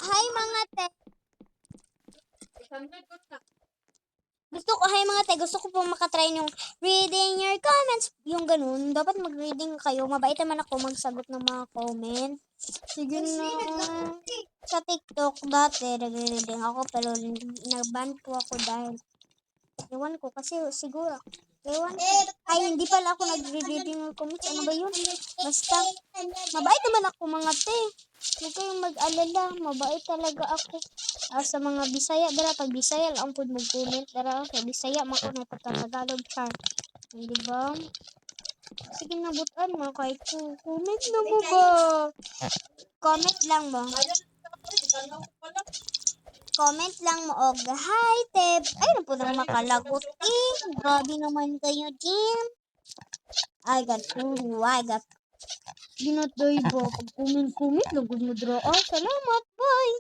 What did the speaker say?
Hi mga te. Gusto ko po makatry yung reading your comments. Yung ganun, dapat mag-reading kayo. Mabait naman ako magsagot ng mga comment. Sige na. Sa TikTok dati, nag-reading ako pero nag-ban po ako dahil ewan ko kasi siguro. Ewan ko. Ay, hindi pala ako nag-reading ng comments. Ano ba yun? Basta, mabait naman ako mga te. Huwag kayong mag-alala. Mabait talaga ako. Sa mga Bisaya, dara pag Bisaya lang po mag-comment. Dara, sa Bisaya, mako na pagkatagalog char. Hindi ba? Sige na, butan mo. Kahit po, comment na mo ba? Comment lang mo. Comment lang mo og hi, Teb. Ay, na po nang makalagot. Grabe naman kayo, Jim. I got puro. I got. Ginatoy ba? Pag comment, lagod mo dra. Salamat. Bye.